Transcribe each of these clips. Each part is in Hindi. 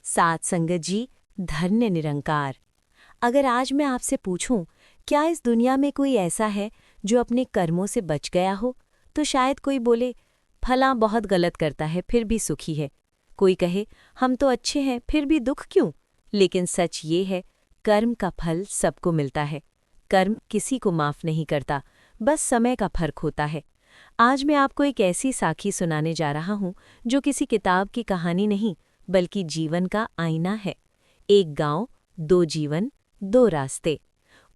साथ संगत जी, धन्य निरंकार। अगर आज मैं आपसे पूछूं, क्या इस दुनिया में कोई ऐसा है जो अपने कर्मों से बच गया हो, तो शायद कोई बोले, फलां बहुत गलत करता है फिर भी सुखी है। कोई कहे, हम तो अच्छे हैं फिर भी दुख क्यों। लेकिन सच ये है, कर्म का फल सबको मिलता है। कर्म किसी को माफ नहीं करता, बस समय का फर्क होता है। आज मैं आपको एक ऐसी साखी सुनाने जा रहा हूं जो किसी किताब की कहानी नहीं, बल्कि जीवन का आईना है। एक गांव, दो जीवन, दो रास्ते।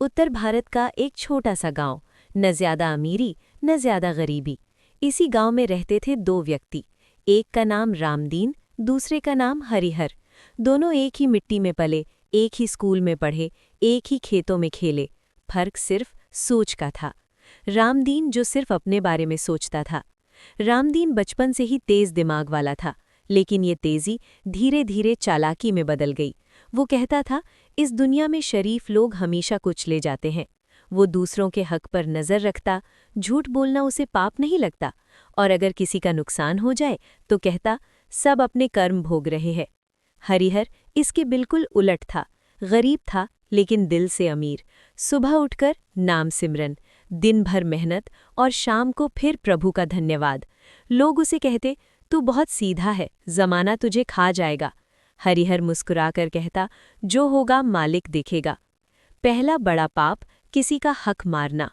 उत्तर भारत का एक छोटा सा गांव, न ज्यादा अमीरी न ज्यादा गरीबी। इसी गांव में रहते थे दो व्यक्ति। एक का नाम रामदीन, दूसरे का नाम हरिहर। दोनों एक ही मिट्टी में पले, एक ही स्कूल में पढ़े, एक ही खेतों में खेले। फर्क सिर्फ सोच का था। रामदीन जो सिर्फ अपने बारे में सोचता था। रामदीन बचपन से ही तेज दिमाग वाला था, लेकिन ये तेजी धीरे धीरे चालाकी में बदल गई। वो कहता था, इस दुनिया में शरीफ लोग हमेशा कुछ ले जाते हैं। वो दूसरों के हक पर नजर रखता, झूठ बोलना उसे पाप नहीं लगता, और अगर किसी का नुकसान हो जाए तो कहता, सब अपने कर्म भोग रहे हैं। हरिहर इसके बिल्कुल उलट था। गरीब था लेकिन दिल से अमीर। सुबह उठकर नाम सिमरन, दिन भर मेहनत और शाम को फिर प्रभु का धन्यवाद। लोग उसे कहते, तू बहुत सीधा है, जमाना तुझे खा जाएगा। हरिहर मुस्कुराकर कहता, जो होगा मालिक देखेगा। पहला बड़ा पाप, किसी का हक मारना।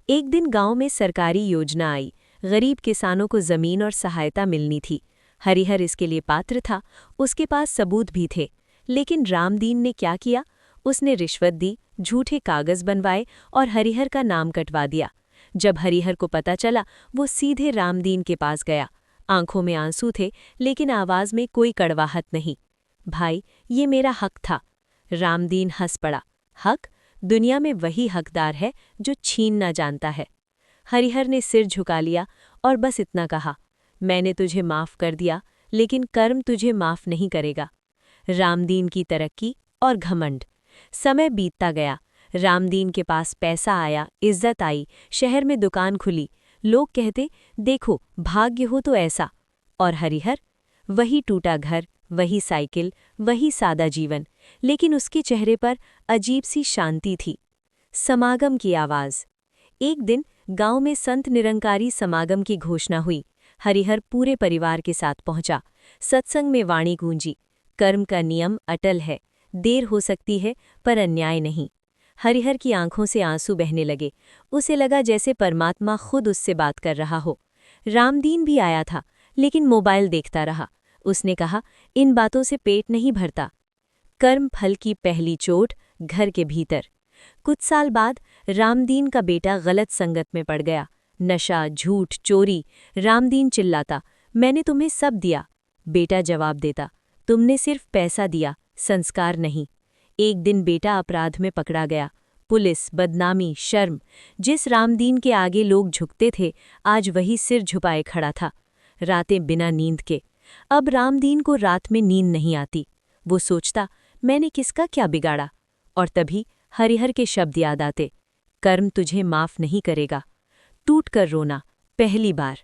एक दिन गांव में सरकारी योजना आई। गरीब किसानों को जमीन और सहायता मिलनी थी। हरिहर इसके लिए पात्र था, उसके पास सबूत भी थे। लेकिन रामदीन ने क्या किया? उसने रिश्वत दी, झूठे कागज बनवाए और हरिहर का नाम कटवा दिया। जब हरिहर को पता चला, वो सीधे रामदीन के पास गया। आंखों में आंसू थे, लेकिन आवाज में कोई कड़वाहट नहीं। भाई, ये मेरा हक था। रामदीन हंस पड़ा। हक? दुनिया में वही हकदार है जो छीनना जानता है। हरिहर ने सिर झुका लिया और बस इतना कहा, मैंने तुझे माफ कर दिया, लेकिन कर्म तुझे माफ नहीं करेगा। रामदीन की तरक्की और घमंड। समय बीतता गया। रामदीन के पास पैसा आया, इज्जत आई, शहर में दुकान खुली। लोग कहते, देखो भाग्य हो तो ऐसा। और हरिहर? वही टूटा घर, वही साइकिल, वही सादा जीवन, लेकिन उसके चेहरे पर अजीब सी शांति थी। समागम की आवाज। एक दिन गांव में संत निरंकारी समागम की घोषणा हुई। हरिहर पूरे परिवार के साथ पहुंचा। सत्संग में वाणी गूंजी, कर्म का नियम अटल है, देर हो सकती है पर अन्याय नहीं। हरिहर की आंखों से आंसू बहने लगे। उसे लगा जैसे परमात्मा खुद उससे बात कर रहा हो। रामदीन भी आया था, लेकिन मोबाइल देखता रहा। उसने कहा, इन बातों से पेट नहीं भरता। कर्म फल की पहली चोट घर के भीतर। कुछ साल बाद रामदीन का बेटा गलत संगत में पड़ गया। नशा, झूठ, चोरी। रामदीन चिल्लाता, मैंने तुम्हें सब दिया। बेटा जवाब देता, तुमने सिर्फ पैसा दिया, संस्कार नहीं। एक दिन बेटा अपराध में पकड़ा गया। पुलिस, बदनामी, शर्म। जिस रामदीन के आगे लोग झुकते थे, आज वही सिर झुपाए खड़ा था। रातें बिना नींद के। अब रामदीन को रात में नींद नहीं आती। वो सोचता, मैंने किसका क्या बिगाड़ा। और तभी हरिहर के शब्द याद आते, कर्म तुझे माफ नहीं करेगा। टूट कर रोना, पहली बार।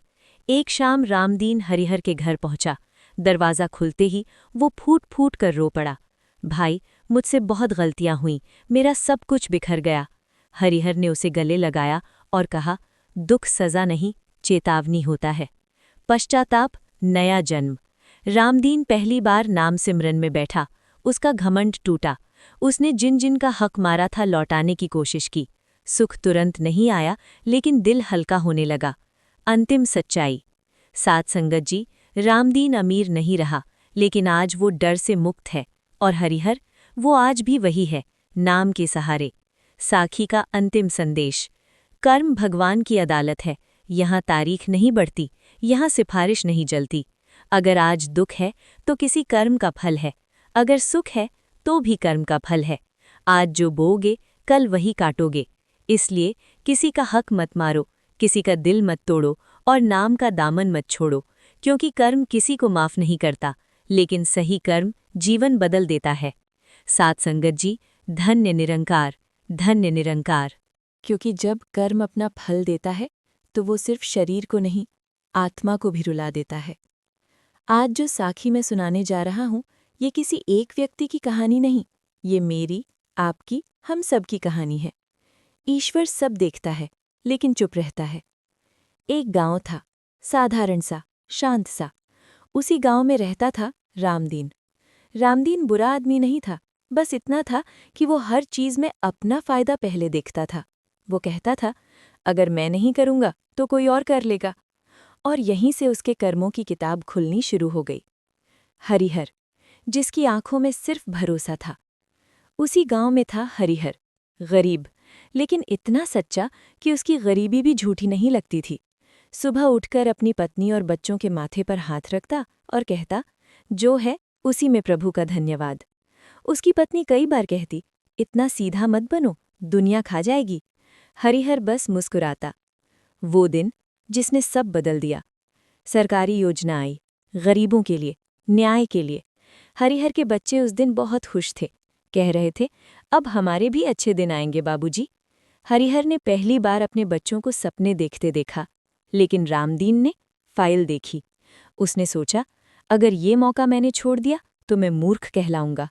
एक शाम रामदीन हरिहर के घर पहुंचा। दरवाज़ा खुलते ही वो फूट फूट कर रो पड़ा। भाई, मुझसे बहुत गलतियां हुईं, मेरा सब कुछ बिखर गया। हरिहर ने उसे गले लगाया और कहा, दुख सज़ा नहीं, चेतावनी होता है। पश्चाताप, नया जन्म। रामदीन पहली बार नाम सिमरन में बैठा। उसका घमंड टूटा। उसने जिन जिन का हक मारा था लौटाने की कोशिश की। सुख तुरंत नहीं आया, लेकिन दिल हल्का होने लगा। अंतिम सच्चाई। साथ संगत जी, रामदीन अमीर नहीं रहा, लेकिन आज वो डर से मुक्त है। और हरिहर, वो आज भी वही है, नाम के सहारे। साखी का अंतिम संदेश। कर्म भगवान की अदालत है। यहाँ तारीख नहीं बढ़ती, यहाँ सिफारिश नहीं जलती। अगर आज दुख है तो किसी कर्म का फल है, अगर सुख है तो भी कर्म का फल है। आज जो बोओगे कल वही काटोगे। इसलिए किसी का हक मत मारो, किसी का दिल मत तोड़ो और नाम का दामन मत छोड़ो, क्योंकि कर्म किसी को माफ नहीं करता, लेकिन सही कर्म जीवन बदल देता है। साथ संगत जी, धन्य निरंकार, धन्य निरंकार। क्योंकि जब कर्म अपना फल देता है तो वो सिर्फ शरीर को नहीं, आत्मा को भी रुला देता है। आज जो साखी मैं सुनाने जा रहा हूँ, ये किसी एक व्यक्ति की कहानी नहीं, ये मेरी, आपकी, हम सब की कहानी है। ईश्वर सब देखता है, लेकिन चुप रहता है। एक गांव था, साधारण सा, शांत सा। उसी गांव में रहता था रामदीन। रामदीन बुरा आदमी नहीं था, बस इतना था कि वो हर चीज में अपना फायदा पहले देखता था। वो कहता था, अगर मैं नहीं करूंगा तो कोई और कर लेगा। और यहीं से उसके कर्मों की किताब खुलनी शुरू हो गई। हरिहर, जिसकी आंखों में सिर्फ भरोसा था। उसी गांव में था हरिहर, गरीब, लेकिन इतना सच्चा कि उसकी गरीबी भी झूठी नहीं लगती थी। सुबह उठकर अपनी पत्नी और बच्चों के माथे पर हाथ रखता और कहता, जो है उसी में प्रभु का धन्यवाद। उसकी पत्नी कई बार कहती, इतना सीधा मत बनो, दुनिया खा जाएगी। हरिहर बस मुस्कुराता। वो दिन जिसने सब बदल दिया। सरकारी योजना आई, गरीबों के लिए, न्याय के लिए। हरिहर के बच्चे उस दिन बहुत खुश थे, कह रहे थे, अब हमारे भी अच्छे दिन आएंगे बाबूजी। हरिहर ने पहली बार अपने बच्चों को सपने देखते देखा, लेकिन रामदीन ने फाइल देखी। उसने सोचा, अगर ये मौका मैंने छोड़ दिया तो मैं मूर्ख कहलाऊंगा।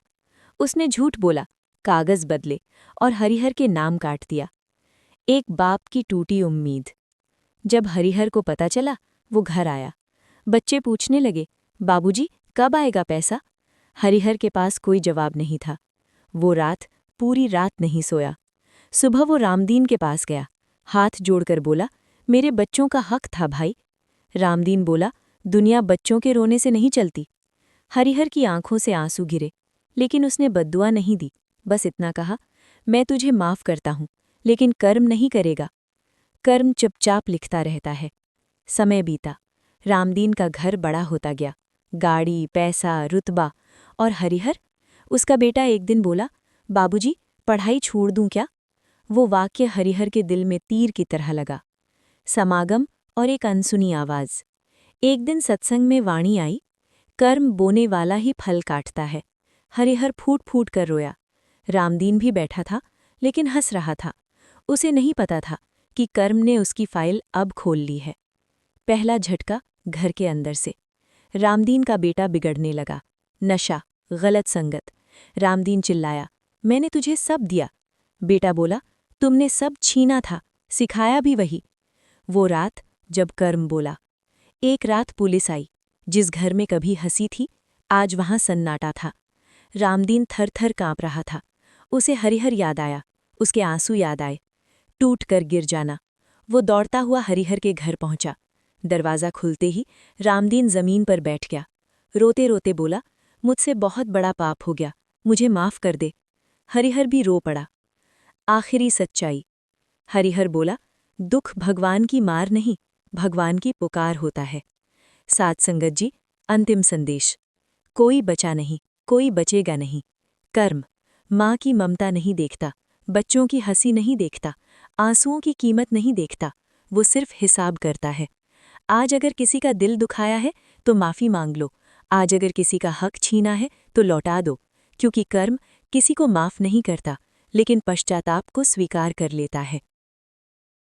उसने झूठ बोला, कागज बदले और हरिहर के नाम काट दिया। एक बाप की टूटी उम्मीद। जब हरिहर को पता चला, वो घर आया। बच्चे पूछने लगे, बाबूजी कब आएगा पैसा? हरिहर के पास कोई जवाब नहीं था। वो रात पूरी रात नहीं सोया। सुबह वो रामदीन के पास गया, हाथ जोड़कर बोला, मेरे बच्चों का हक था भाई। रामदीन बोला, दुनिया बच्चों के रोने से नहीं चलती। हरिहर की आंखों से आंसू गिरे, लेकिन उसने बद्दुआ नहीं दी, बस इतना कहा, मैं तुझे माफ करता हूं, लेकिन कर्म नहीं करेगा। कर्म चुपचाप लिखता रहता है। समय बीता। रामदीन का घर बड़ा होता गया, गाड़ी, पैसा, रुतबा। और हरिहर, उसका बेटा एक दिन बोला, बाबूजी पढ़ाई छोड़ दूं क्या? वो वाक्य हरिहर के दिल में तीर की तरह लगा। समागम और एक अनसुनी आवाज। एक दिन सत्संग में वाणी आई, कर्म बोने वाला ही फल काटता है। हरिहर फूट फूट कर रोया। रामदीन भी बैठा था, लेकिन हंस रहा था। उसे नहीं पता था कि कर्म ने उसकी फाइल अब खोल ली है। पहला झटका घर के अंदर से। रामदीन का बेटा बिगड़ने लगा। नशा, गलत संगत। रामदीन चिल्लाया, मैंने तुझे सब दिया। बेटा बोला, तुमने सब छीना था, सिखाया भी वही। वो रात जब कर्म बोला। एक रात पुलिस आई। जिस घर में कभी हंसी थी, आज वहां सन्नाटा था। रामदीन थर थर कांप रहा था। उसे हरिहर याद आया, उसके आंसू याद आए। टूट कर गिर जाना। वो दौड़ता हुआ हरिहर के घर पहुंचा। दरवाज़ा खुलते ही रामदीन जमीन पर बैठ गया। रोते रोते बोला, मुझसे बहुत बड़ा पाप हो गया, मुझे माफ कर दे। हरिहर भी रो पड़ा। आखिरी सच्चाई। हरिहर बोला, दुख भगवान की मार नहीं, भगवान की पुकार होता है। साथ संगत जी, अंतिम संदेश। कोई बचा नहीं, कोई बचेगा नहीं। कर्म, माँ की ममता नहीं देखता, बच्चों की हंसी नहीं देखता, आंसुओं की कीमत नहीं देखता, वो सिर्फ हिसाब करता है। आज अगर किसी का दिल दुखाया है तो माफ़ी मांग लो। आज अगर किसी का हक छीना है तो लौटा दो, क्योंकि कर्म किसी को माफ़ नहीं करता, लेकिन पश्चाताप को स्वीकार कर लेता है।